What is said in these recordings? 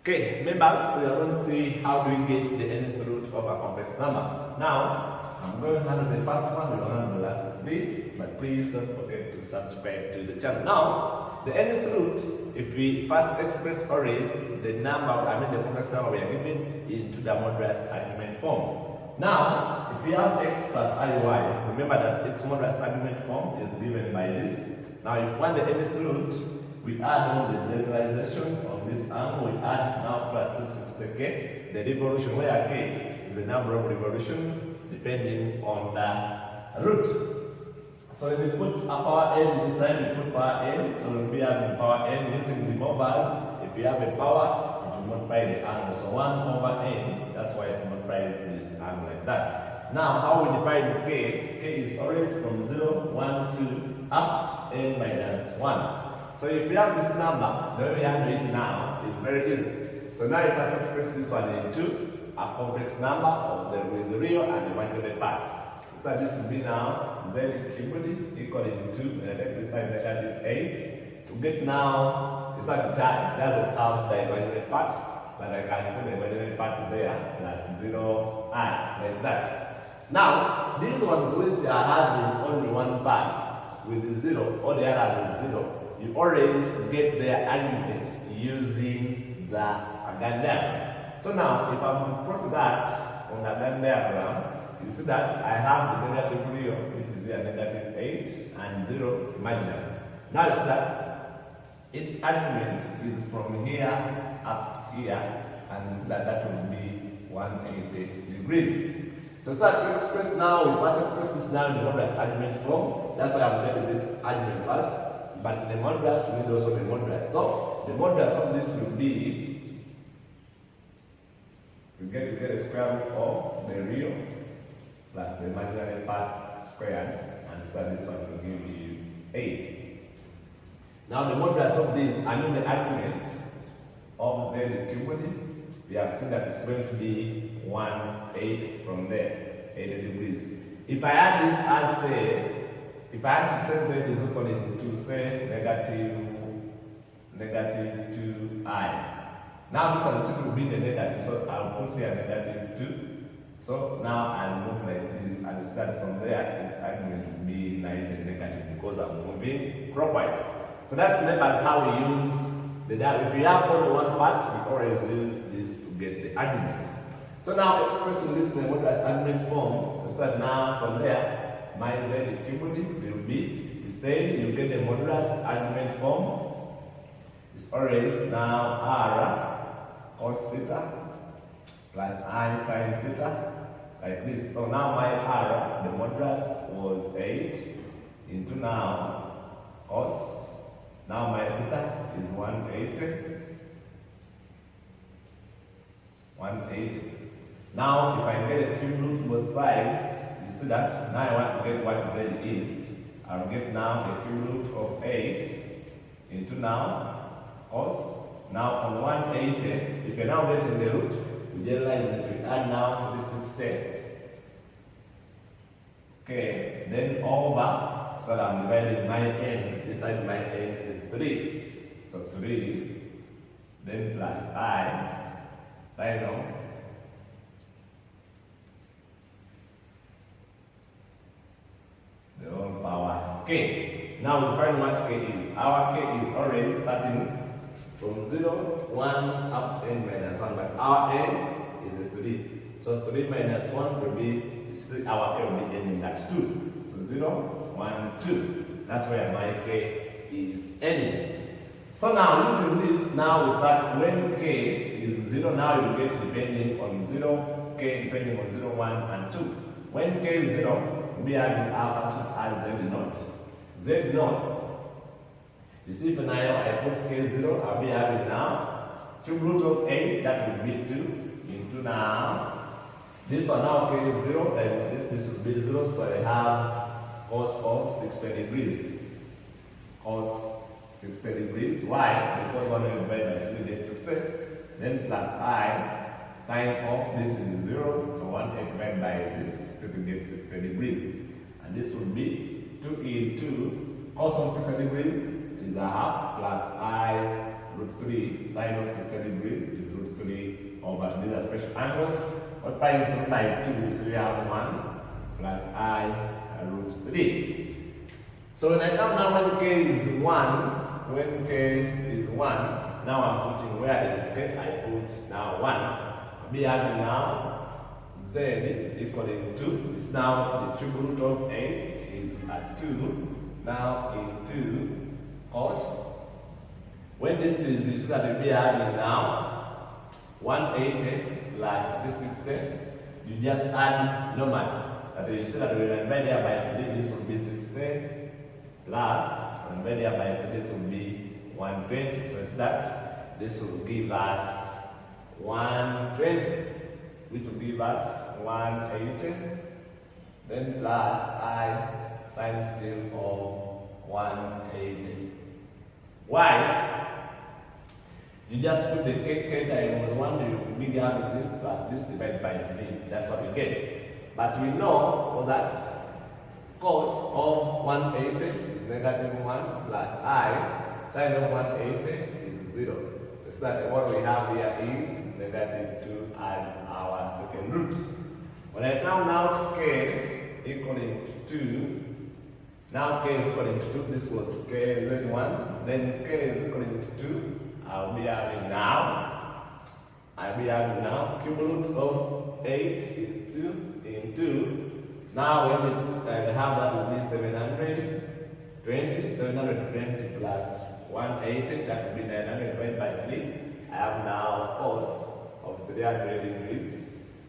Okay, members, we are going to see how do we get the nth root of a complex number. Now, I'm going to handle the first one, we're going to handle the last three, but please don't forget to subscribe to the channel. Now, the nth root, if we first express or raise the number, the complex number we are given into the modulus argument form. Now, if we have x plus iy, remember that its modulus argument form is given by this. Now, if we want the nth root, we add on the linearization of this angle, we add now plus 360k, the revolution, where k is the number of revolutions depending on the root. So if we put a power n this side, we put power n, so we'll be having power n using the mobiles. If we have a power, it will multiply the angle. So 1 over n, that's why it multiplies this angle like that. Now, how we define k? K is always from 0, 1, 2, up to n minus 1. So if we have this number, the way we handle it now is very easy. So now if I express this one into a complex number of with the real and the imaginary part. So this will be now z cubed equal to 2, and I take this side negative 8. To get now, it's like that, it doesn't have the imaginary part, but I can put the imaginary part there plus 0i, like that. Now, these ones which are having only one part with the 0, or the other is 0, you always get their argument using the Gann diagram. So now, if I'm put that on the Gann diagram, you see that I have the negative real, which is here negative 8 and 0 imaginary. Now it's that its argument is from here up here, and you see that will be 180 degrees. So start to express now, we first express this now in the modulus argument form. That's why I'm getting this argument first. But the modulus, we need also the modulus. So the modulus of this will be, we get the square root of the real plus the imaginary part squared, and so this one will give you 8. Now the modulus of this, the argument of z cubed, we have seen that it's going to be 180 from there, 80 degrees. If I add this as say, if I had to say z is equal to say negative 2i. Now this one will be the negative, so I'll put here negative 2. So now I'll move like this, and start from there, its argument will be negative because I'm moving clockwise. So that's how we use the diagram. If we have only one part, we always use this to get the argument. So now expressing this in the modulus argument form, so start now from there. My z cubed will be the same. You get the modulus argument form. It's always now r cos theta plus I sin theta, like this. So now my r, the modulus was 8 into now cos. Now my theta is 180. 180. Now if I get a cube root both sides, you see that now I want to get what z is. I'll get now the cube root of 8 into now cos. Now on 180, if you're now getting the root, we generalize that we add now 360. Okay, then over, so I'm dividing my n. This side my n is 3. So 3, then plus I, sine of the whole power k. Now we find what k is. Our k is already starting from 0, 1 up to n minus 1, but our n is a 3. So 3 minus 1 will be, our k will be n in that 2. So 0, 1, 2. That's where my k is n. So now using this, now we start when k is 0, now you get depending on 0, k depending on 0, 1, and 2. When k is 0, we are having our first as z naught. Z naught, you see if now I put k0, I'll be having now cube root of 8, that will be 2 into now. This one now k is 0, and this will be 0, so I have cos of 60 degrees. Cos 60 degrees. Why? Because 1 divided by 3 gets 60. Then plus I, sine of this is 0, so 1 divided by this, so we get 60 degrees. And this will be 2 into cos of 60 degrees is a half plus I root root 3 sine of 60 degrees is root 3 over. These are special angles. What pi from type 2? So we have 1 plus I root 3. So when I come now when k is 1, when k is 1, now I'm putting where it is k, I put now 1. I'll be having now z equaling 2. It's now the cube root of 8 is at 2. Now into cos. When this is, you see that we'll be having now 180 plus 360. You just add normal. That you see that we will divide there by 3, this will be 60 plus, and divide there by 3, this will be 120. So it's that this will give us 120, which will give us 180. Then plus I sine still of 180. Why? You just put the k times 1, you will be having this plus this divided by 3. That's what you get. But we know that cos of 180 is negative 1 plus I sine of 180 is 0. So that what we have here is negative 2 as our second root. When I come now to k equaling 2, now k is equaling to 2, this was k is 1, then k is equaling to 2, I'll be having now cube root of 8 is 2 into, now when it's have that will be 720 plus 180, that will be 900 divided by 3. I have now cos of 300 degrees,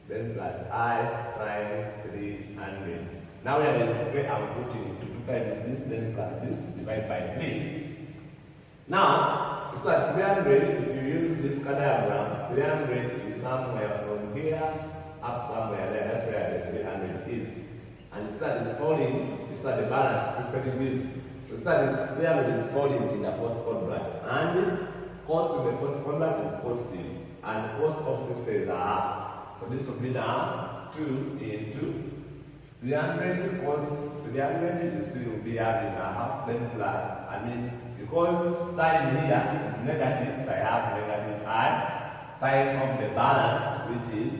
then plus I sine 300. Now we are in this way, I'm putting 2 times this, then plus this, divided by 3. Now, it's like 300, if you use this diagram, 300 is somewhere from here up somewhere there. That's where the 300 is. And it's that it's falling, it's that the balance is 30 degrees. So it's that 300 is falling in the fourth quadrant. And cos in the fourth quadrant is positive. And cos of 60 is a half. So this will be now 2 into 300 cos 300, you see will be having a half, then plus, because sine here is negative, so I have negative I. Sine of the balance, which is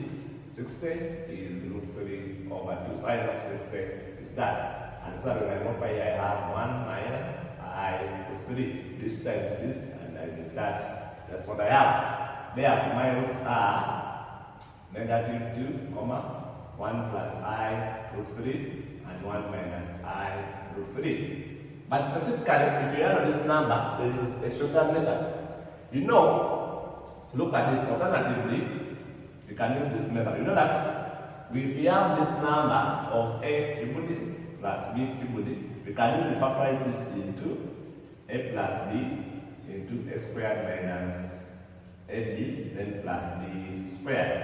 60, is root 3 over 2. Sine of 60 is that. And so when I multiply here, I have 1 minus I root 3. This times this, and I use that. That's what I have. Therefore, my roots are negative 2, 1 plus I root 3, and 1 minus I root 3. But specifically, if you have this number, there is a shorter method. You know, look at this. Alternatively, you can use this method. You know that if we have this number of A cubed plus B cubed, we can use to factorize this into A plus B into A squared minus AB, then plus B squared.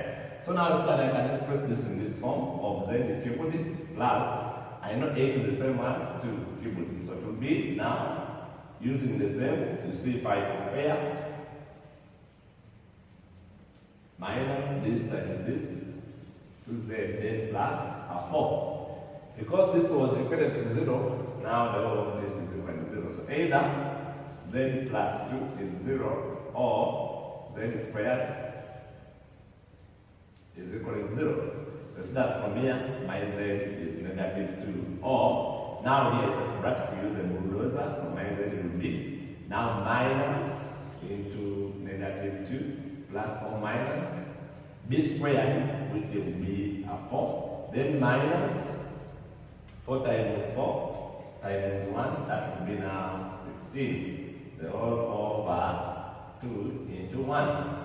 So now I can express this in this form of Z cubed plus, I know 8 is the same as 2 cubed. So it will be now using the same, you see if I compare minus this times this 2z then plus a 4. Because this was equated to 0, now the whole of this is equal to 0. So either z plus 2 is 0 or z squared is equal to 0. So start from here, my z is negative 2. Or, now here is a bracket, we use a bulldozer, so my z will be now minus into negative 2 plus or minus b squared, which will be a 4. Then minus 4 times 4 times 1, that will be now 16. The whole over 2 into 1.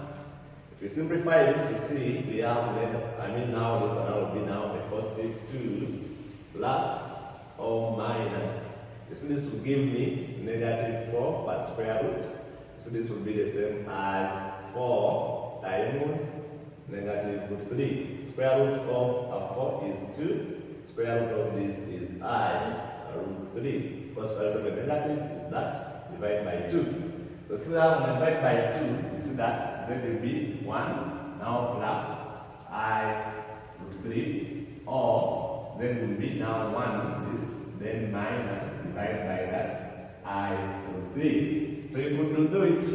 If we simplify this, you see we have now this one will be now a positive 2 plus or minus. You see this will give me negative 4 by square root. So this will be the same as 4 times negative root 3. Square root of 4 is 2. Square root of this is root 3. Because square root of a negative is that divided by 2. So see that when I divide by 2, you see that there will be 1 now plus root 3, or then will be now 1 this, then minus divided by that root 3. So you could do it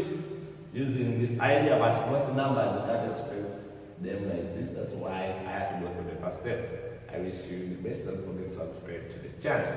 using this idea, but most numbers you can't express them like this. That's why I had to go through the first step. I wish you the best. Don't forget to subscribe to the channel.